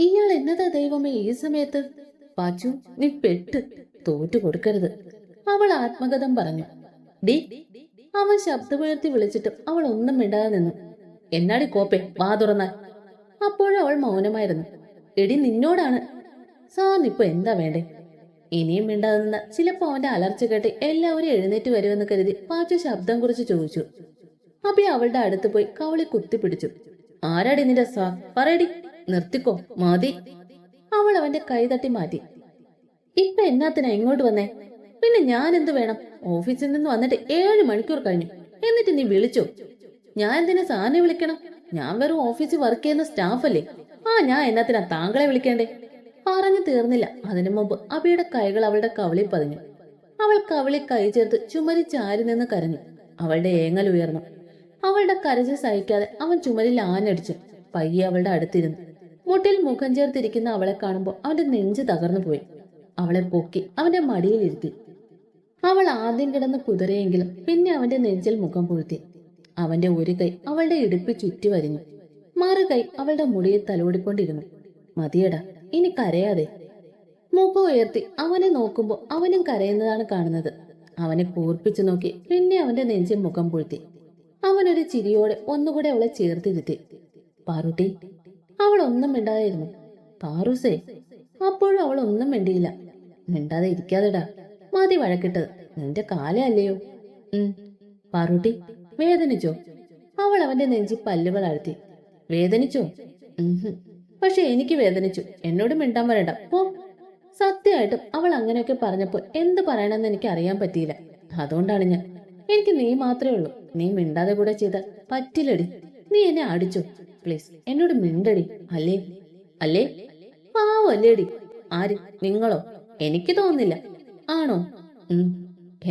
ഇയാൾ എന്നതാ ദൈവമേ ഈ സമയത്ത്? പാച്ചു, നീ പെട്ട് തോറ്റു കൊടുക്കരുത്, അവൾ ആത്മകഥം പറഞ്ഞു. ഡി, അവൻ ശബ്ദമുയർത്തി വിളിച്ചിട്ടും അവൾ ഒന്നും മിണ്ടാതെ നിന്നു. എന്നാടി കോപ്പെ, വാ തുറന്നാൽ. അപ്പോഴവൾ മൗനമായിരുന്നു. എടി നിന്നോടാണ്. സാറിനിപ്പോ എന്താ വേണ്ടേ? ഇനിയും മിണ്ടാതെ നിന്ന ചിലപ്പോ അവന്റെ അലർച്ച കേട്ട് എല്ലാവരും എഴുന്നേറ്റ് വരുമെന്ന് കരുതി പാച്ചു ശബ്ദം കുറിച്ച് ചോദിച്ചു. അബി അവളുടെ അടുത്ത് പോയി കവളി കുത്തിപ്പിടിച്ചു. ആരാടി നിന്റെ സാർ? പറയടി, നിർത്തിക്കോ, മതി. അവൾ അവന്റെ കൈ തട്ടി മാറ്റി. ഇപ്പൊ എന്നാത്തിനാ ഇങ്ങോട്ട് വന്നേ? പിന്നെ ഞാൻ എന്ത് വേണം? ഓഫീസിൽ നിന്ന് വന്നിട്ട് 7 മണിക്കൂർ കഴിഞ്ഞു, എന്നിട്ട് നീ വിളിച്ചോ? ഞാൻ എന്തിനാ സാറിനെ വിളിക്കണം? ഞാൻ വെറും ഓഫീസിൽ വർക്ക് ചെയ്യുന്ന സ്റ്റാഫല്ലേ. ഞാൻ എന്നാത്തിനാ താങ്കളെ വിളിക്കേണ്ടേ? പറഞ്ഞു തീർന്നില്ല. അതിനു മുമ്പ് അബിയുടെ കൈകൾ അവളുടെ കവളിൽ പതിഞ്ഞു. അവൾ കവളി കൈ ചേർത്ത് ചുമരി ചാരി നിന്ന് കരഞ്ഞു. അവളുടെ ഏങ്ങൽ ഉയർന്നു. അവളുടെ കരച്ചിൽ സഹിക്കാതെ അവൻ ചുമരിൽ ആഞ്ഞടിച്ചു. പയ്യെ അവളുടെ അടുത്തിരുന്നു. മുട്ടിൽ മുഖം ചേർത്തിരിക്കുന്ന അവളെ കാണുമ്പോൾ അവന്റെ നെഞ്ച് തകർന്നു പോയി. അവളെ പൊക്കി അവന്റെ മടിയിലിരുത്തി. അവൾ ആദ്യം കിടന്ന് കുതിരയെങ്കിലും പിന്നെ അവന്റെ നെഞ്ചിൽ മുഖം പൂഴ്ത്തി. അവന്റെ ഒരു കൈ അവളുടെ ഇടുപ്പിൽ ചുറ്റി വരിഞ്ഞു. മറു കൈ അവളുടെ മുടിയിൽ തലോടിക്കൊണ്ടിരുന്നു. മതിയടാ, ഇനി കരയാതെ. മുഖം ഉയർത്തി അവനെ നോക്കുമ്പോൾ അവനും കരയുന്നതാണ് കാണുന്നത്. അവനെ കൂർപ്പിച്ചു നോക്കി പിന്നെ അവന്റെ നെഞ്ചിൽ മുഖം പൂഴ്ത്തി. അവനൊരു ചിരിയോടെ ഒന്നുകൂടെ അവളെ ചേർത്തിരുത്തി. പാറുട്ടി. അവൾ ഒന്നും മിണ്ടാതെയിരുന്നു. പാറൂസേ. അപ്പോഴും അവൾ ഒന്നും മിണ്ടിയില്ല. മിണ്ടാതെ ഇരിക്കാതെടാ, മതി വഴക്കിട്ടത്, നിന്റെ കാലേ അല്ലയോ. പാറൂട്ടി, വേദനിച്ചോ? അവൾ അവന്റെ നെഞ്ചി പല്ലുകൾ അഴുത്തി. വേദനിച്ചോ? പക്ഷെ എനിക്ക് വേദനിച്ചു. എന്നോട് മിണ്ടാൻ വരണ്ട, പോ. സത്യമായിട്ടും അവൾ അങ്ങനെയൊക്കെ പറഞ്ഞപ്പോ എന്ത് പറയണമെന്ന് എനിക്ക് അറിയാൻ പറ്റിയില്ല. അതുകൊണ്ടാണ് ഞാൻ. എനിക്ക് നീ മാത്രമേ ഉള്ളൂ. നീ മിണ്ടാതെ കൂടെ ചെയ്താൽ പറ്റില്ലടി. നീ എന്നെ അടിച്ചോ? പ്ലീസ് എന്നോട് മിണ്ടടി. അല്ലേ അല്ലേ? പാവല്ലേടി. ആര്? നിങ്ങളോ? എനിക്ക് തോന്നുന്നില്ല. ആണോ?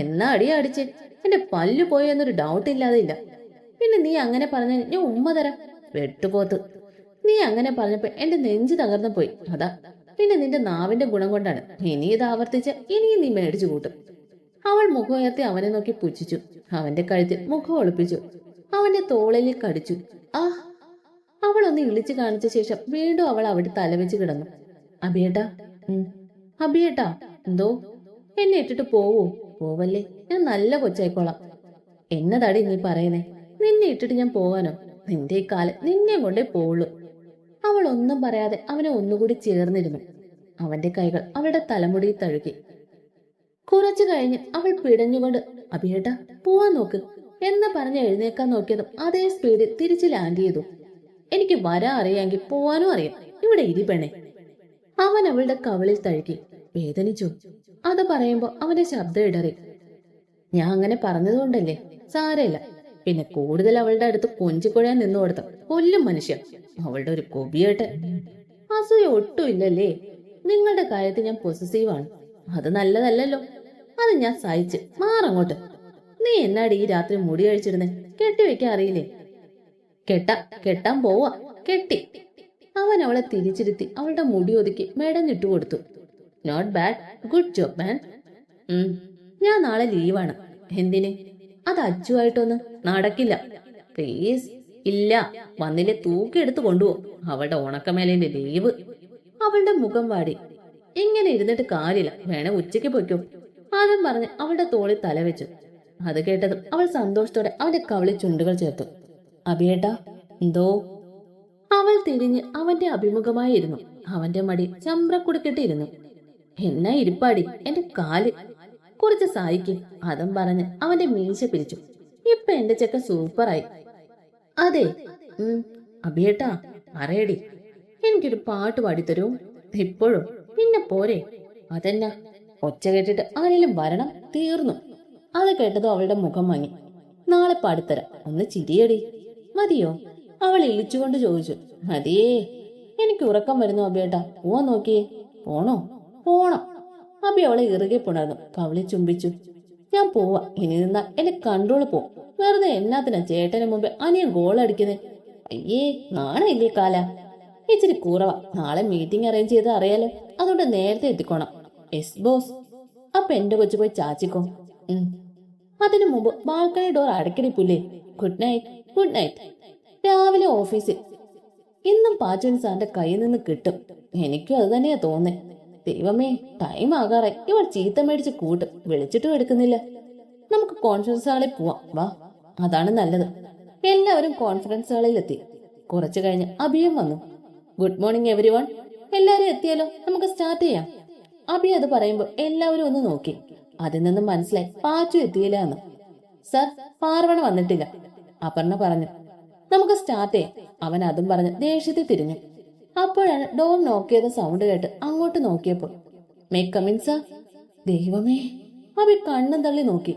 എന്നാ അടിയാ അടിച്ചേ? എന്റെ പല്ലു പോയെന്നൊരു ഡൗട്ട് ഇല്ലാതെ ഇല്ല. പിന്നെ നീ അങ്ങനെ പറഞ്ഞ ഞാൻ ഉമ്മ തരാം. വെട്ടുപോത്ത്. നീ അങ്ങനെ പറഞ്ഞപ്പോ എന്റെ നെഞ്ച് തകർന്നു പോയി, അതാ. പിന്നെ നിന്റെ നാവിന്റെ ഗുണം കൊണ്ടാണ്. ഇനി ഇത് ആവർത്തിച്ച് ഇനിയും നീ മേടിച്ചു കൂട്ടും. അവൾ മുഖമുയർത്തി അവനെ നോക്കി പുച്ഛിച്ചു. അവന്റെ കഴുത്തിൽ മുഖം ഒളിപ്പിച്ചു. അവന്റെ തോളിൽ കടിച്ചു. അവൾ ഒന്ന് ഇളിച്ചു കാണിച്ച ശേഷം വീണ്ടും അവൾ അവിടെ തലവെച്ച് കിടന്നു. അബിയേട്ടാ. അബിയേട്ടാ. എന്തോ? എന്നെ ഇട്ടിട്ട് പോവോ? പോവല്ലേ, ഞാൻ നല്ല കൊച്ചായിക്കോളാം. എന്നതാടി നീ പറയുന്നേ? നിന്നെ ഇട്ടിട്ട് ഞാൻ പോവാനോ? നിന്റെ ഈ കാലം നിന്നെ കൊണ്ടേ പോവുള്ളൂ. അവൾ ഒന്നും പറയാതെ അവനെ ഒന്നുകൂടി ചേർന്നിരുന്നു. അവന്റെ കൈകൾ അവളുടെ തലമുടിയിൽ തഴുകി. കുറച്ചു കഴിഞ്ഞ് അവൾ പിടഞ്ഞുകൊണ്ട് അബിയേട്ടാ പോവാൻ നോക്ക് എന്ന് പറഞ്ഞ് എഴുന്നേക്കാൻ നോക്കിയതും അതേ സ്പീഡിൽ തിരിച്ച് ലാൻഡ് ചെയ്തു. എനിക്ക് വരാൻ അറിയാമെങ്കിൽ പോവാനും അറിയാം. ഇവിടെ ഇരിപ്പെണേ. അവൻ അവളുടെ കവളിൽ തഴുകി. വേദനിച്ചു? അത് പറയുമ്പോ അവന്റെ ശബ്ദം ഇടറി. ഞാൻ അങ്ങനെ പറഞ്ഞതുകൊണ്ടല്ലേ? സാരമില്ല. പിന്നെ കൂടുതൽ അവളുടെ അടുത്ത് കൊഞ്ചിക്കൊഴയാൻ നിന്നു കൊടുത്ത കൊല്ലും മനുഷ്യൻ. അവളുടെ ഒരു കൊബിയേട്ട്. അസൂയ ഒട്ടും ഇല്ലല്ലേ? നിങ്ങളുടെ കാര്യത്തിൽ ഞാൻ പൊസസീവാണ്. അത് നല്ലതല്ലല്ലോ. അത് ഞാൻ സഹിച്ച് മാറങ്ങോട്ട്. നീ എന്നാടി ഈ രാത്രി മുടി കഴിച്ചിരുന്നേ? കെട്ടിവെക്കാൻ അറിയില്ലേ? കെട്ടാൻ പോവാ. കെട്ടി. അവൻ അവളെ തിരിച്ചിരുത്തി അവളുടെ മുടി ഒതുക്കി മെടഞ്ഞിട്ടു കൊടുത്തു. നോട്ട് ബാഡ്, ഗുഡ് ജോബ് മാൻ. ഞാൻ നാളെ ലീവാണ്. എന്തിന്? അത് അച്ചുവായിട്ടൊന്ന്. നടക്കില്ല. പ്ലീസ്. ഇല്ല, വന്നില്ലേ തൂക്കിയെടുത്ത് കൊണ്ടുപോകും. അവളുടെ ഉണക്കമേലിന്റെ ലീവ്. അവളുടെ മുഖം വാടി. ഇങ്ങനെ ഇരുന്നിട്ട് കാര്യമില്ല, വേണേ ഉച്ചയ്ക്ക് പൊയ്ക്കോ. ആദ്യം പറഞ്ഞ് അവളുടെ തോളിൽ തലവെച്ചു. അത് കേട്ടതും അവൾ സന്തോഷത്തോടെ അവന്റെ കവളിൽ ചുണ്ടുകൾ ചേർത്തു. അബിയേട്ടാ. എന്തോ? അവൾ തിരിഞ്ഞ് അവന്റെ അഭിമുഖമായിരുന്നു. അവന്റെ മടി ചമ്പ്രക്കുടുക്കിട്ടിരുന്നു. എന്നാ ഇരിപ്പാടി, എന്റെ കാല്. കുറച്ച് സഹായിക്കും. അതും പറഞ്ഞ് അവന്റെ മീശ പിരിച്ചു. ഇപ്പൊ എന്റെ ചെക്ക സൂപ്പറായി. അതെ. അബിയേട്ടാ പറയടി. എനിക്കൊരു പാട്ട് പാടിത്തരൂ. ഇപ്പോഴും? പിന്നെ പോരെ. അതെന്നാ? ഒച്ച കേട്ടിട്ട് ആരെങ്കിലും വരണം. തീർന്നു. അത് കേട്ടതും അവളുടെ മുഖം മങ്ങി. നാളെ പാടിത്തരാം. ഒന്ന് ചിരിയടി. മതിയോ? അവൾ ഇളിച്ചുകൊണ്ട് ചോദിച്ചു. മതിയേ, എനിക്ക് ഉറക്കം വരുന്നു അബിയേട്ടാ. പോവാൻ നോക്കിയേ. പോണോ? പോണം. അബി അവളെ ഇറുകെ പുണർന്നു കവളി ചുംബിച്ചു. ഞാൻ പോവാ. ഇനി നിന്നാ എന്നെ കണ്ടോള് പോ. വെറുതെ എന്നാത്തിനാ ചേട്ടന് മുമ്പേ അനിയൻ ഗോളടിക്കുന്നേ? അയ്യേ, നാണയില്ലേ കാല? ഇച്ചിരി കുറവാ. നാളെ മീറ്റിംഗ് അറേഞ്ച് ചെയ്ത് അറിയാലോ. അതുകൊണ്ട് നേരത്തെ എത്തിക്കോണം. Yes boss. അപ്പൊ എന്റെ കൊച്ചു പോയി ചാച്ചിക്കോ. അതിനു മുമ്പ് ബാൽക്കണി ഡോർ അടക്കടി പുല്ലേ. Good night. Good night. രാവിലെ ഓഫീസിൽ ഇന്നും പാച്ചുൻ സാറിന്റെ കയ്യിൽ നിന്ന് കിട്ടും. എനിക്കും അത് തന്നെയാ തോന്നേ. ദൈവമേ, ടൈം ആകാറായി. ഇവൾ ചീത്ത മേടിച്ച് കൂട്ടും, വിളിച്ചിട്ടും എടുക്കുന്നില്ല. നമുക്ക് കോൺഫറൻസ് ഹാളിൽ പോവാം, വാ. അതാണ് നല്ലത്. എല്ലാവരും കോൺഫറൻസ് ഹാളിലെത്തി. കുറച്ചു കഴിഞ്ഞ് അഭിയും വന്നു. Good morning every one. എല്ലാരും എത്തിയാലോ, നമുക്ക് സ്റ്റാർട്ട് ചെയ്യാം. അഭി അത് പറയുമ്പോൾ എല്ലാവരും ഒന്ന് നോക്കി. അതിൽ നിന്നും മനസ്സിലായി പാച്ചു എത്തിയില്ല എന്ന്. സർ, പാർവണ വന്നിട്ടില്ല, അപർണ പറഞ്ഞു. നമുക്ക് സ്റ്റാർട്ട് ചെയ്യാം. അവൻ അതും പറഞ്ഞ് ദേഷ്യത്തിൽ തിരിഞ്ഞു. അപ്പോഴാണ് ഡോർ നോക്ക് ചെയ്ത സൗണ്ട് കേട്ട് അങ്ങോട്ട് നോക്കിയപ്പോൾ മേ കം ഇൻ സർ. ദൈവമേ, അഭി കണ്ണും തള്ളി നോക്കി.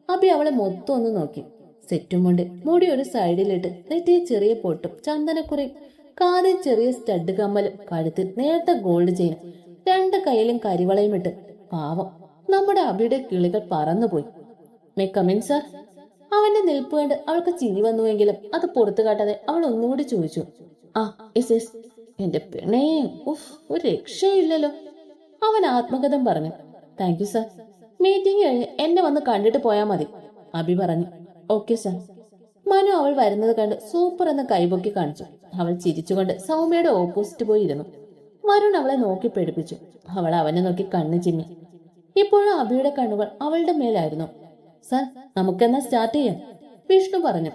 അഭി അവളെ മൊത്തം ഒന്ന് നോക്കി. സെറ്റും കൊണ്ട് മുടി ഒരു സൈഡിലിട്ട് നെറ്റിയ ചെറിയ പൊട്ടും ചന്ദനക്കുറയും കാതിൽ ചെറിയ സ്റ്റഡ് കമ്മലും കഴുത്തിൽ നേർത്ത ഗോൾഡ് ചെയിനും 2 കൈയിലും കരിവളയും ഇട്ട് പാവം നമ്മുടെ അഭിയുടെ കിളികൾ പറന്നുപോയി. May come in sir. അവന്റെ നിൽപ്പ് കണ്ട് അവൾക്ക് ചിരി വന്നുവെങ്കിലും അത് പുറത്തു കാട്ടാതെ അവൾ ഒന്നുകൂടി ചോദിച്ചു. ആ യെസ് യെസ്. എന്റെ പെണ്ണേ, ഉഫ്, ഒരു രക്ഷയില്ലല്ലോ. അവൻ ആത്മകഥം പറഞ്ഞു. Thank you sir. മീറ്റിംഗ് കഴിഞ്ഞ് എന്നെ വന്ന് കണ്ടിട്ട് പോയാൽ മതി, അഭി പറഞ്ഞു. Okay sir. മനു അവൾ വരുന്നത് കണ്ട് സൂപ്പർ എന്ന കൈപൊക്കി കാണിച്ചു. അവൾ ചിരിച്ചുകൊണ്ട് സൗമ്യയുടെ ഓപ്പോസിറ്റ് പോയി ഇരുന്നു. വരുൺ അവളെ നോക്കി പേടിപ്പിച്ചു. അവൾ അവനെ നോക്കി കണ്ണു ചിമ്മി. ഇപ്പോഴും അഭിയുടെ കണ്ണുകൾ അവളുടെ മേലായിരുന്നു. സർ, നമുക്കെന്നാ സ്റ്റാർട്ട് ചെയ്യാം, വിഷ്ണു പറഞ്ഞു.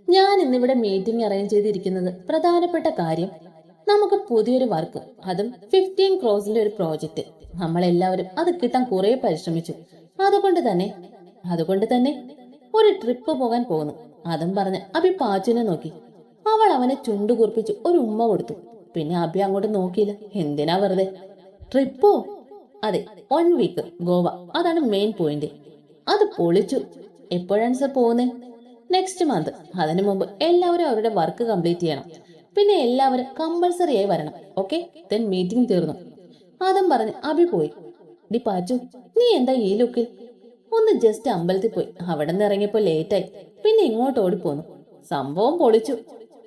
ഞാൻ ഇന്നിവിടെ മീറ്റിംഗ് അറേഞ്ച് ചെയ്തിരിക്കുന്നത് പ്രധാനപ്പെട്ട കാര്യം, നമുക്ക് പുതിയൊരു വർക്ക്, അതും 15 ക്രോസിന്റെ ഒരു പ്രോജക്റ്റ്. നമ്മളെല്ലാവരും അത് കിട്ടാൻ കുറെ പരിശ്രമിച്ചു. അതുകൊണ്ട് തന്നെ ഒരു ട്രിപ്പ് പോകാൻ പോകുന്നു. അതും പറഞ്ഞ് അഭി പാച്ചുവിനെ നോക്കി. അവൾ അവനെ ചുണ്ടു കുറിപ്പിച്ച് ഒരു ഉമ്മ കൊടുത്തു. പിന്നെ അഭി അങ്ങോട്ട് നോക്കിയില്ല. എന്തിനാ വെറുതെ. ട്രിപ്പോ? അതെ, 1 വീക്ക് ഗോവ, അതാണ് മെയിൻ പോയിന്റ്. അത് പൊളിച്ചു. എപ്പോഴാണ് സർ പോകുന്നത്? Next month. അതിനു മുമ്പ് എല്ലാവരും അവരുടെ വർക്ക് കംപ്ലീറ്റ് ചെയ്യണം. പിന്നെ എല്ലാവരും കമ്പൾസറി ആയി വരണം. ഓക്കെ, ദെൻ മീറ്റിംഗ് തീർന്നു. അതും പറഞ്ഞ് അഭി പോയി. ഡി പാച്ചു, നീ എന്താ ഈ ലുക്കിൽ? ഒന്ന് ജസ്റ്റ് അമ്പലത്തിൽ പോയി, അവിടെ നിന്ന് ഇറങ്ങിയപ്പോ ലേറ്റായി, പിന്നെ ഇങ്ങോട്ട് ഓടിപ്പോന്നു. സംഭവം പൊളിച്ചു.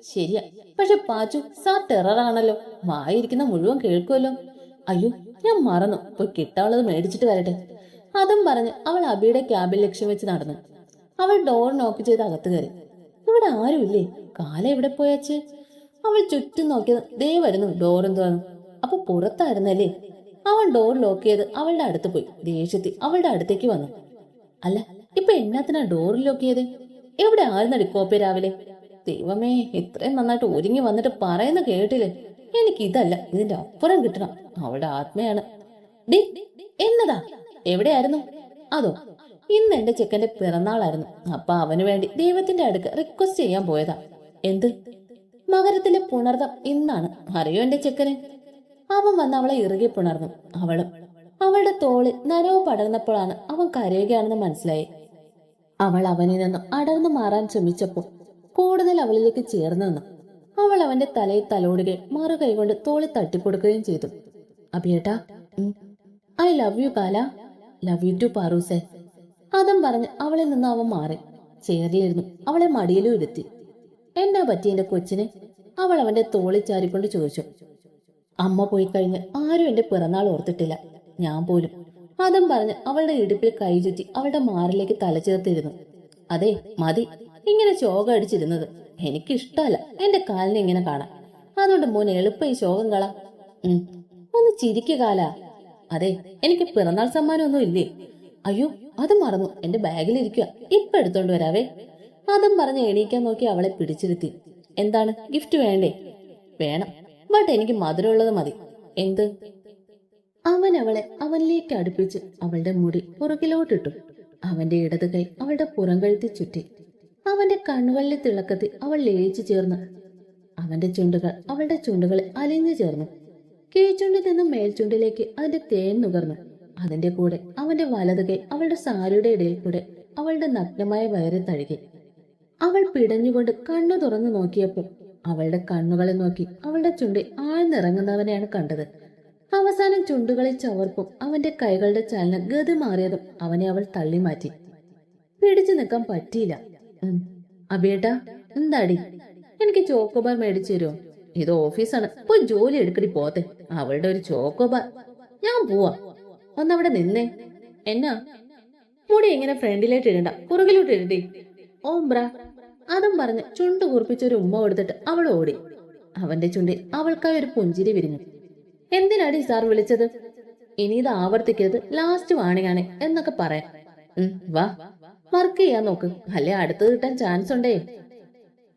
ശരിയാ, പക്ഷെ പാച്ചു സാർ ടെററാണല്ലോ, വായിരിക്കുന്ന മുഴുവൻ കേൾക്കുമല്ലോ. അയ്യോ, ഞാൻ മറന്നു, പോയി കിട്ടാനുള്ളത് മേടിച്ചിട്ട് വരട്ടെ. അതും പറഞ്ഞ് അവൾ അഭിയുടെ ക്യാബിൽ ലക്ഷ്യം വെച്ച് നടന്നു. അവൾ ഡോർ നോക്ക് ചെയ്ത് അകത്ത് കയറി. ഇവിടെ ആരുമില്ലേ? കാല എവിടെ പോയച്ച്? അവൾ ചുറ്റും നോക്കിയത് ദേ വരുന്നു ഡോറും തുറന്നു. അപ്പൊ പുറത്തായിരുന്നല്ലേ? അവൻ ഡോർ ലോക്ക് ചെയ്ത് അവളുടെ അടുത്ത് പോയി ദേഷ്യത്തിൽ അവളുടെ അടുത്തേക്ക് വന്നു. അല്ല, ഇപ്പൊ എന്നാത്തിനാ ഡോർ ലോക്ക് ചെയ്തേ? എവിടെ ആയിരുന്നടി കോപ്പി രാവിലെ? ദൈവമേ, ഇത്രയും നന്നായിട്ട് ഒരുങ്ങി വന്നിട്ട് പറയുന്ന കേട്ടില്ലേ? എനിക്ക് ഇതല്ല, ഇതിന്റെ അപ്പുറം കിട്ടണം. അവളുടെ ആത്മയാണ്. ഡി, എന്നതാ? എവിടെയായിരുന്നു? അതോ, ഇന്ന് എന്റെ ചെക്കന്റെ പിറന്നാളായിരുന്നു. അപ്പൊ അവന് വേണ്ടി ദൈവത്തിന്റെ അടുക്ക് റിക്വസ്റ്റ് ചെയ്യാൻ പോയതാ. എന്ത്? മകരത്തിലെ പുണർദം ഇന്നാണ്. അറിയോ എന്റെ ചെക്കന്? അവൻ വന്ന് അവളെ ഇറുകെ പുണർന്നു. അവളും. അവളുടെ തോളിൽ നനവ് പടർന്നപ്പോഴാണ് അവൻ കരയുകയാണെന്ന് മനസ്സിലായി. അവൾ അവനിൽ നിന്നും അടർന്നു മാറാൻ ശ്രമിച്ചപ്പോൾ കൂടുതൽ അവളിലേക്ക് ചേർന്നു നിന്നു. അവൾ അവന്റെ തലയിൽ തലോടുകയും മറു കൈകൊണ്ട് തോളി തട്ടിക്കൊടുക്കുകയും ചെയ്തു. അഭിയേട്ടാ, ഐ ലവ് യു കാല. ലവ് യു ടു പാറൂസേ. അതും പറഞ്ഞ് അവളിൽ നിന്ന് അവൻ മാറി ചേറിലിരുന്നു. അവളെ മടിയിലും ഇരുത്തി. എന്നാ പറ്റി എന്റെ കൊച്ചിനെ? അവൾ അവന്റെ തോളിൽ ചാരിക്കൊണ്ട് ചോദിച്ചു. അമ്മ പോയി കഴിഞ്ഞ് ആരും എന്റെ പിറന്നാൾ ഓർത്തിട്ടില്ല, ഞാൻ പോലും. അതും പറഞ്ഞ് അവളുടെ ഇടുപ്പിൽ കൈ ചുറ്റി അവളുടെ മാറിലേക്ക് തലചേർത്തിരുന്നു. അതെ, മതി ഇങ്ങനെ ശോകം അടിച്ചിരുന്നത്. എനിക്കിഷ്ടമല്ല എന്റെ കാലിനെ ഇങ്ങനെ കാണാൻ. അതുകൊണ്ട് മോൻ എളുപ്പം ഈ ശോകം കള. ഒന്ന് ചിരിക്കുക കാല. അതെ, എനിക്ക് പിറന്നാൾ സമ്മാനമൊന്നും ഇല്ലേ? അയ്യോ, അത് മറന്നു, എന്റെ ബാഗിലിരിക്കുക, ഇപ്പൊ എടുത്തോണ്ട് വരാവേ. അതും പറഞ്ഞ് എണീക്കാൻ നോക്കി അവളെ പിടിച്ചിരുത്തി. എന്താണ്, ഗിഫ്റ്റ് വേണ്ടേ? വേണം, ബട്ട് എനിക്ക് മധുരമുള്ളത് മതി. എന്ത്? അവൻ അവളെ അവനിലേക്ക് അടുപ്പിച്ച് അവളുടെ മുടി പുറകിലോട്ടിട്ടു. അവന്റെ ഇടത് കൈ അവളുടെ പുറം കഴുത്തി ചുറ്റി. അവന്റെ കണ്ണുകളിലെ തിളക്കത്തിൽ അവൾ ലയിച്ചു ചേർന്നു. അവന്റെ ചുണ്ടുകൾ അവളുടെ ചുണ്ടുകളിൽ അലിഞ്ഞു ചേർന്നു. കീഴ്ചുണ്ടിൽ നിന്നും മേൽചുണ്ടിലേക്ക് അതിന്റെ തേൻ നുകർന്നു. അതിന്റെ കൂടെ അവന്റെ വലത് കൈ അവളുടെ സാരിയുടെ ഇടയിൽ കൂടെ അവളുടെ നഗ്നമായ വയറിൽ തഴുകി. അവൾ പിടഞ്ഞുകൊണ്ട് കണ്ണു തുറന്നു നോക്കിയപ്പോൾ അവളുടെ കണ്ണുകളെ നോക്കി അവളുടെ ചുണ്ടിൽ ആഴ്ന്നിറങ്ങുന്നവനെയാണ് കണ്ടത്. അവസാനം ചുണ്ടുകളിൽ ചവർപ്പും അവന്റെ കൈകളുടെ ചലനം ഗതി മാറിയതും അവനെ അവൾ തള്ളി മാറ്റി. പിടിച്ചു നിൽക്കാൻ പറ്റിയില്ല. അബേട്ടാ, എന്താടി? എനിക്ക് ചോക്കോബാർ മേടിച്ചു തരുമോ? ഇത് ഓഫീസാണ്, പോയി ജോലി എടുക്കടി പോത്തെ. അവളുടെ ഒരു ചോക്കോബാർ. ഞാൻ പോവാ. ഒന്നവിടെ നിന്നേ. എന്നാ? മുടി ഇങ്ങനെ ഫ്രണ്ടിലോട്ട് ഇടണ്ട, പുറകിലോട്ട് ഇടേ. ഓംബ്ര. അതും പറഞ്ഞ് ചുണ്ടു കുറിപ്പിച്ചൊരു ഉമ്മ കൊടുത്തിട്ട് അവൾ ഓടി. അവന്റെ ചുണ്ടിൽ അവൾക്കായി ഒരു പുഞ്ചിരി വിരിഞ്ഞു. എന്തിനാടി സാർ വിളിച്ചത്? ഇനി ഇത് ആവർത്തിക്കരുത്, ലാസ്റ്റ് വാണിയാണ് എന്നൊക്കെ പറയാം. വാ, വർക്ക് ചെയ്യാൻ നോക്ക്, അല്ലെ അടുത്തത് കിട്ടാൻ ചാൻസ് ഉണ്ടേ.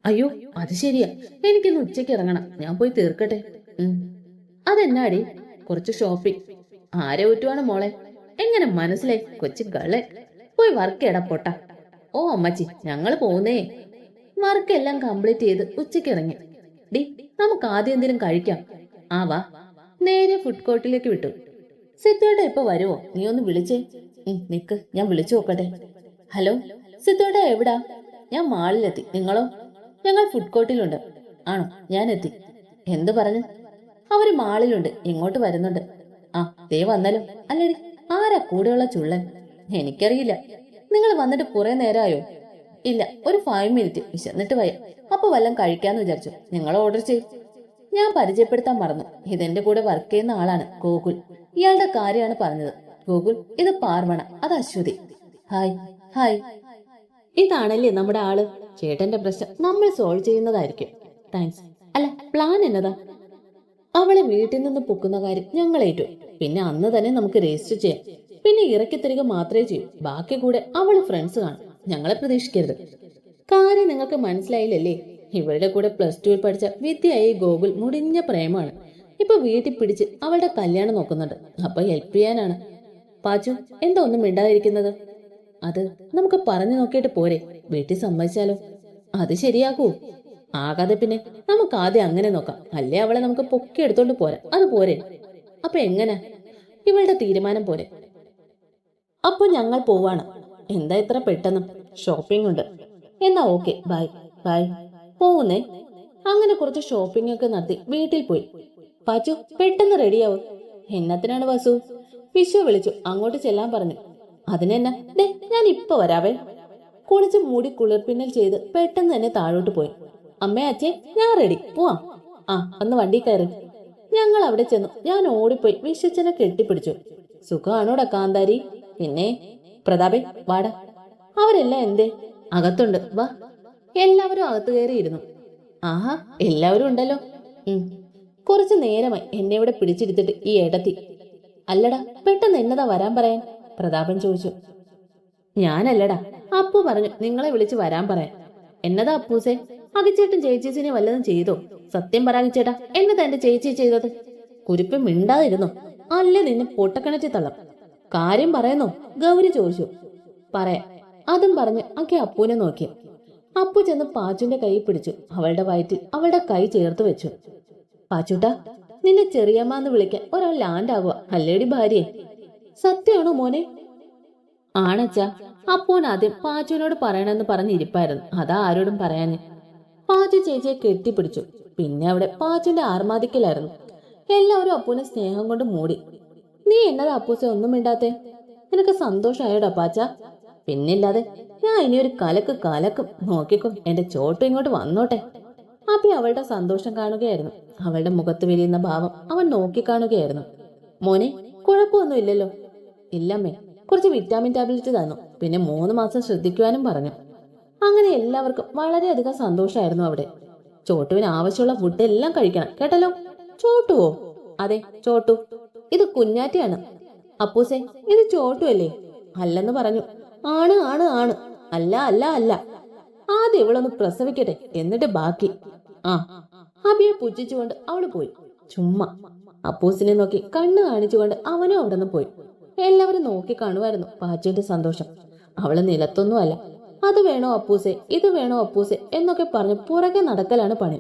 അയ്യോ അത് ശരിയാ, എനിക്കിന്ന് ഉച്ചയ്ക്ക് ഇറങ്ങണം, ഞാൻ പോയി തീർക്കട്ടെ. അതെന്നാടി? കുറച്ച് ഷോപ്പിംഗ്. ആരെ ഊറ്റുവാണ് മോളെ? എങ്ങനെ മനസ്സിലായി? കൊച്ചു ഗളെ, പോയി വർക്ക് ചെയ്യടാ പൊട്ട. ഓ അമ്മച്ചി, ഞങ്ങള് പോകുന്നേ. വർക്കെല്ലാം കംപ്ലീറ്റ് ചെയ്ത് ഉച്ചയ്ക്ക് ഇറങ്ങി. ഡി, നമുക്ക് ആദ്യം എന്തെങ്കിലും കഴിക്കാം. ആ വാ. നേരെ ഫുഡ് കോർട്ടിലേക്ക് വിട്ടു. സിത്തുവേട്ട ഇപ്പൊ വരുവോ? നീ ഒന്ന് വിളിച്ചേ. നിക്ക്, ഞാൻ വിളിച്ചു നോക്കട്ടെ. ഹലോ, സിത്തുവേട്ട എവിടാ? ഞാൻ മാളിലെത്തി. നിങ്ങളോ? ഞങ്ങൾ ഫുഡ് കോർട്ടിലുണ്ട്. ആണോ? ഞാൻ എത്തി. എന്ത് പറഞ്ഞു? അവര് മാളിലുണ്ട്, ഇങ്ങോട്ട് വരുന്നുണ്ട്. ആ, ദേ വന്നാലോ. അല്ലേടി, ആരാ കൂടെയുള്ള ചുള്ളൻ? എനിക്കറിയില്ല. നിങ്ങൾ വന്നിട്ട് കുറെ നേരമായോ? ഇല്ല, ഒരു 5 മിനിറ്റ്. വിശന്നിട്ട് വയ്യ, അപ്പൊ വല്ലതും കഴിക്കാന്ന് വിചാരിച്ചു. നിങ്ങൾ ഓർഡർ ചെയ്യും. ഞാൻ പരിചയപ്പെടുത്താൻ മറന്നു. ഇതെന്റെ കൂടെ വർക്ക് ചെയ്യുന്ന ആളാണ്, ഗോകുൽ. ഇയാളുടെ കാര്യമാണ് പറഞ്ഞത്. ഗോകുൽ, ഇത് പാർവണ, അത് അശ്വതി. ഹായ്. ഹായ്. ഇതാണല്ലേ നമ്മുടെ ആള്. ചേട്ടന്റെ പ്രശ്നം നമ്മൾ സോൾവ് ചെയ്യുന്നതായിരിക്കും. താങ്ക്സ്. അല്ല, പ്ലാൻ എന്നതാ? അവളെ വീട്ടിൽ നിന്ന് പൊക്കുന്ന കാര്യം ഞങ്ങൾ ഏറ്റു. പിന്നെ അന്ന് തന്നെ നമുക്ക് രജിസ്റ്റർ ചെയ്യാം. പിന്നെ ഇറക്കി തരിക മാത്രമേ ചെയ്യൂ. ബാക്കി കൂടെ അവള് ഫ്രണ്ട്സ് കാണും. ഞങ്ങളെ പ്രതീക്ഷിക്കരുത്. കാര്യം നിങ്ങൾക്ക് മനസ്സിലായില്ലല്ലേ? ഇവരുടെ കൂടെ +2 പഠിച്ച വിദ്യയായി ഗോകുൽ മുടിഞ്ഞ പ്രേമാണ്. ഇപ്പൊ വീട്ടിൽ പിടിച്ച് അവളുടെ കല്യാണം നോക്കുന്നുണ്ട്. അപ്പൊ ഹെൽപ്പ് ചെയ്യാനാണ്. പാച്ചു, എന്താ ഒന്നും മിണ്ടാതിരിക്കുന്നത്? അത് നമുക്ക് പറഞ്ഞു നോക്കിയിട്ട് പോരെ? വീട്ടിൽ സമ്മതിച്ചാലോ? അത് ശരിയാകൂ. ആകാതെ പിന്നെ നമുക്ക് ആദ്യം അങ്ങനെ നോക്കാം. അല്ലേ അവളെ നമുക്ക് പൊക്കി എടുത്തോണ്ട് പോരാ. അത് പോരെ? അപ്പൊ എങ്ങനെ? ഇവളുടെ തീരുമാനം പോരെ? അപ്പൊ ഞങ്ങൾ പോവാണ്. എന്താ ഇത്ര പെട്ടെന്ന്? ഷോപ്പിംഗ് ഉണ്ട്. എന്നാ ഓക്കെ, ബൈ. ബൈ. പോകുന്നേ. അങ്ങനെ കുറച്ച് ഷോപ്പിംഗ് ഒക്കെ നടത്തി വീട്ടിൽ പോയി. പാച്ചു, പെട്ടെന്ന് റെഡിയാവും. എന്നത്തിനാണ് വസു? വിശ്വ വിളിച്ചു, അങ്ങോട്ട് ചെല്ലാൻ പറഞ്ഞു. അതിനെന്നാ? ദേ, ഞാൻ ഇപ്പൊ വരാവേ. കുളിച്ച് മൂടി കുളിർപ്പിന്നൽ ചെയ്ത് പെട്ടെന്ന് തന്നെ താഴോട്ട് പോയി. അമ്മേ, അച്ഛേ, ഞാൻ റെഡി, പോവാം. ആ, അന്ന് വണ്ടി കയറി. ഞങ്ങൾ അവിടെ ചെന്നു. ഞാൻ ഓടിപ്പോയി വിശ്വച്ചനെ കെട്ടിപ്പിടിച്ചു. സുഖമാണോടാ കാന്താരി? പിന്നെ പ്രതാപേ, വാടാ. അവരെല്ലാം എന്തേ? അകത്തുണ്ട്, വാ. എല്ലാവരും അകത്ത് കയറിയിരുന്നു. ആഹാ, എല്ലാവരും ഉണ്ടല്ലോ. കുറച്ചു നേരമായി എന്നെ ഇവിടെ പിടിച്ചിരുത്തിട്ട് ഈ എടത്തി. അല്ലടാ, പെട്ടെന്ന് എന്നതാ വരാൻ പറയാൻ? പ്രതാപൻ ചോദിച്ചു. ഞാനല്ലടാ, അപ്പു പറഞ്ഞു നിങ്ങളെ വിളിച്ച് വരാൻ പറയാൻ. എന്നതാ അപ്പൂസേ? അകിച്ചേട്ടൻ ചേച്ചീസിനെ വല്ലതും ചെയ്തോ? സത്യം പറയാകിച്ചേട്ടാ, എന്നതാ എന്റെ ചേച്ചി ചെയ്തത്? കുരിപ്പ് മിണ്ടാതിരുന്നോ? അല്ലേ നിന്നെ പൊട്ടക്കിണറ്റി തള്ളം. കാര്യം പറയുന്നോ? ഗൗരി ചോദിച്ചു. പറയാം. അതും പറഞ്ഞ് അക്കെ അപ്പൂനെ നോക്കി. അപ്പു ചെന്ന് പാച്ചുന്റെ കൈ പിടിച്ചു. അവളുടെ വയറ്റിൽ അവളുടെ കൈ ചേർത്ത് വെച്ചു. പാച്ചുട്ടാ, നിന്നെ ചെറിയമ്മന്ന് വിളിക്കാൻ ഒരാൾ ലാൻഡ് ആകുക അല്ലേടി ഭാര്യയെ? സത്യമാണോ മോനെ? ആണച്ചാ. അപ്പൂൻ ആദ്യം പാച്ചുവിനോട് പറയണമെന്ന് പറഞ്ഞിരിപ്പായിരുന്നു. അതാ ആരോടും പറയാന്. പാച്ചു ചേച്ചിയെ കെട്ടിപ്പിടിച്ചു. പിന്നെ അവിടെ പാച്ചുന്റെ ആർമാദിക്കലായിരുന്നു. എല്ലാവരും അപ്പൂനെ സ്നേഹം കൊണ്ട് മൂടി. നീ എന്നതാ അപ്പൂസ ഒന്നും മിണ്ടാത്തെ? നിനക്ക് സന്തോഷായോടാ പാച്ച? പിന്നില്ലാതെ. ഞാൻ ഇനിയൊരു കലക്കും. നോക്കിക്കോ, എന്റെ ചോട്ടു ഇങ്ങോട്ട് വന്നോട്ടെ. അപ്പി അവളുടെ സന്തോഷം കാണുകയായിരുന്നു. അവളുടെ മുഖത്ത് വിരിയുന്ന ഭാവം അവൻ നോക്കിക്കാണുകയായിരുന്നു. മോനെ, കുഴപ്പമൊന്നും ഇല്ലല്ലോ? ഇല്ലമ്മേ, കുറച്ച് വിറ്റാമിൻ ടാബ്ലറ്റ് തന്നു. പിന്നെ 3 മാസം ശ്രദ്ധിക്കുവാനും പറഞ്ഞു. അങ്ങനെ എല്ലാവർക്കും വളരെയധികം സന്തോഷമായിരുന്നു അവിടെ. ചോട്ടുവിന് ആവശ്യമുള്ള ഫുഡ് എല്ലാം കഴിക്കണം, കേട്ടല്ലോ. ചോട്ടുവോ? അതെ, ചോട്ടു. ഇത് കുഞ്ഞാറ്റിയാണ്. അപ്പൂസേ, ഇത് ചോട്ടു അല്ലേ? അല്ലെന്ന് പറഞ്ഞു. ആണ് ആണ് ആണ്. അല്ല അല്ല അല്ല. ആദ്യം ഇവളൊന്ന് പ്രസവിക്കട്ടെ, എന്നിട്ട് ബാക്കി. ആ. അബിയെ പുച്ഛിച്ചുകൊണ്ട് അവള് പോയി. ചുമ്മാ. അപ്പൂസിനെ നോക്കി കണ്ണ് കാണിച്ചുകൊണ്ട് അവനും അവിടെ നിന്ന് പോയി. എല്ലാവരും നോക്കി കാണുമായിരുന്നു പാച്ചുവിന്റെ സന്തോഷം. അവള് നിലത്തൊന്നുമല്ല. അത് വേണോ അപ്പൂസെ, ഇത് വേണോ അപ്പൂസെ എന്നൊക്കെ പറഞ്ഞ് പുറകെ നടക്കലാണ് പണി.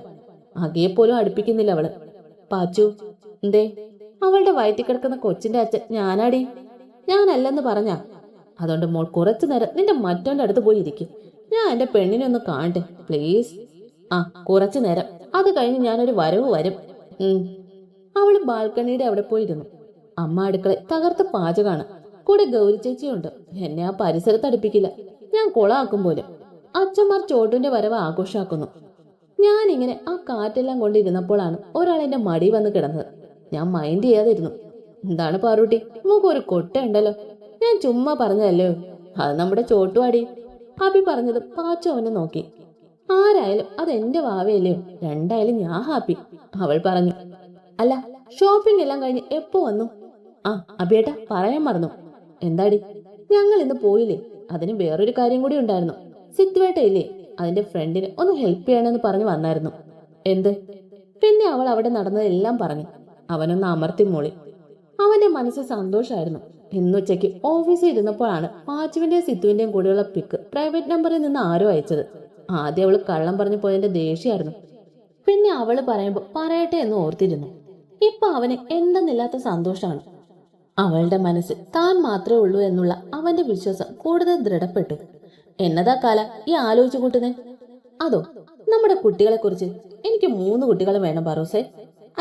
അകയെപ്പോലും അടുപ്പിക്കുന്നില്ല അവള്. പാച്ചു, എന്തേ? അവളുടെ വയറ്റിൽ കിടക്കുന്ന കൊച്ചിന്റെ അച്ഛൻ ഞാനാടി. ഞാനല്ലെന്ന് പറഞ്ഞാ? അതുകൊണ്ട് മോൾ കുറച്ചു നേരം നിന്റെ മറ്റോന്റെ അടുത്ത് പോയി ഇരിക്കും. ഞാൻ എന്റെ പെണ്ണിനെ ഒന്ന് കാണട്ടെ പ്ലീസ്. ആ, കുറച്ചു നേരം. അത് കഴിഞ്ഞ് ഞാനൊരു വരവ് വരും. അവള് ബാൽക്കണിയുടെ അവിടെ പോയിരുന്നു. അമ്മ അടുക്കള തകർത്ത പാചകമാണ്. കൂടെ ഗൗരി ചേച്ചിയുണ്ട്. എന്നെ ആ പരിസരത്ത് അടുപ്പിക്കില്ല. ഞാൻ കൊളാക്കും പോലും. അച്ഛന്മാർ ചോട്ടുവിന്റെ വരവ് ആഘോഷാക്കുന്നു. ഞാനിങ്ങനെ ആ കാറ്റെല്ലാം കൊണ്ടിരുന്നപ്പോഴാണ് ഒരാൾ എന്റെ മടി വന്ന് കിടന്നത്. ഞാൻ മൈൻഡ് ചെയ്യാതിരുന്നു. എന്താണ് പാറൂട്ടി, നമുക്ക് ഒരു കൊട്ടയുണ്ടല്ലോ? ഞാൻ ചുമ്മാ പറഞ്ഞതല്ലോ. അത് നമ്മുടെ ചോട്ടുവാടി. അബി പറഞ്ഞത് പാച്ചു അവനെ നോക്കി. ആരായാലും അതെന്റെ വാവയല്ലയോ, രണ്ടായാലും ഞാൻ ഹാപ്പി. അവൾ പറഞ്ഞു. അല്ല, ഷോപ്പിംഗ് എല്ലാം കഴിഞ്ഞ് എപ്പോ വന്നു? ആ അബിയേട്ടാ, പറയാൻ മറന്നു. എന്താടി? ഞങ്ങൾ ഇന്ന് പോയില്ലേ? അതിന് വേറൊരു കാര്യം കൂടി ഉണ്ടായിരുന്നു. സിത്തുവേട്ടയില്ലേ, അതിന്റെ ഫ്രണ്ടിന് ഒന്ന് ഹെൽപ്പ് ചെയ്യണമെന്ന് പറഞ്ഞു വന്നായിരുന്നു. എന്ത്? പിന്നെ അവൾ അവിടെ നടന്നതെല്ലാം പറഞ്ഞു. അവനൊന്ന് അമർത്തി മോളി. അവന്റെ മനസ്സ് സന്തോഷമായിരുന്നു. ഇന്നുച്ചയ്ക്ക് ഓഫീസിൽ ഇരുന്നപ്പോഴാണ് പാച്ചുവിന്റെയും സിത്തുവിന്റെയും കൂടെയുള്ള പിക്ക് പ്രൈവറ്റ് നമ്പറിൽ നിന്ന് ആരോ അയച്ചത്. ആദ്യം അവള് കള്ളം പറഞ്ഞു പോയതിന്റെ ദേഷ്യമായിരുന്നു. പിന്നെ അവള് പറയുമ്പോ പറയട്ടെ എന്ന് ഓർത്തിരുന്നു. ഇപ്പൊ അവന് എന്തെന്നില്ലാത്ത സന്തോഷമാണ്. അവളുടെ മനസ്സിൽ താൻ മാത്രമേ ഉള്ളൂ എന്നുള്ള അവന്റെ വിശ്വാസം കൂടുതൽ ദൃഢപ്പെട്ടു. എന്നതാ കാല ഈ ആലോചിച്ചു കൂട്ടുന്നേ? അതോ, നമ്മുടെ കുട്ടികളെ കുറിച്ച്. എനിക്ക് 3 കുട്ടികളെ വേണം പറൂസേ.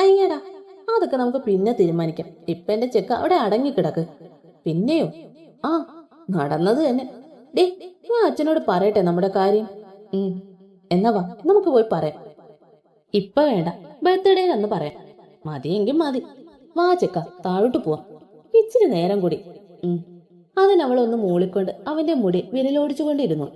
അയ്യടാ, അതൊക്കെ നമുക്ക് പിന്നെ തീരുമാനിക്കാം. ഇപ്പൊ എന്റെ ചെക്ക അവിടെ അടങ്ങിക്കിടക്ക്. പിന്നെയോ? ആ, നടന്നത് തന്നെ. ഡേ, ഞാൻ അച്ഛനോട് പറയട്ടെ നമ്മുടെ കാര്യം. എന്നാ വാ, നമുക്ക് പോയി പറയാം. ഇപ്പൊ വേണ്ട, ബർത്ത്ഡേ എന്ന് പറയാം. മതിയെങ്കിൽ മതി. വാ ചെക്ക, താഴോട്ട് പോവാം. ഇച്ചിരി നേരം കൂടി. അതിനവളൊന്ന് മൂളിക്കൊണ്ട് അവന്റെ മുടി വിരലോടിച്ചുകൊണ്ടിരുന്നു.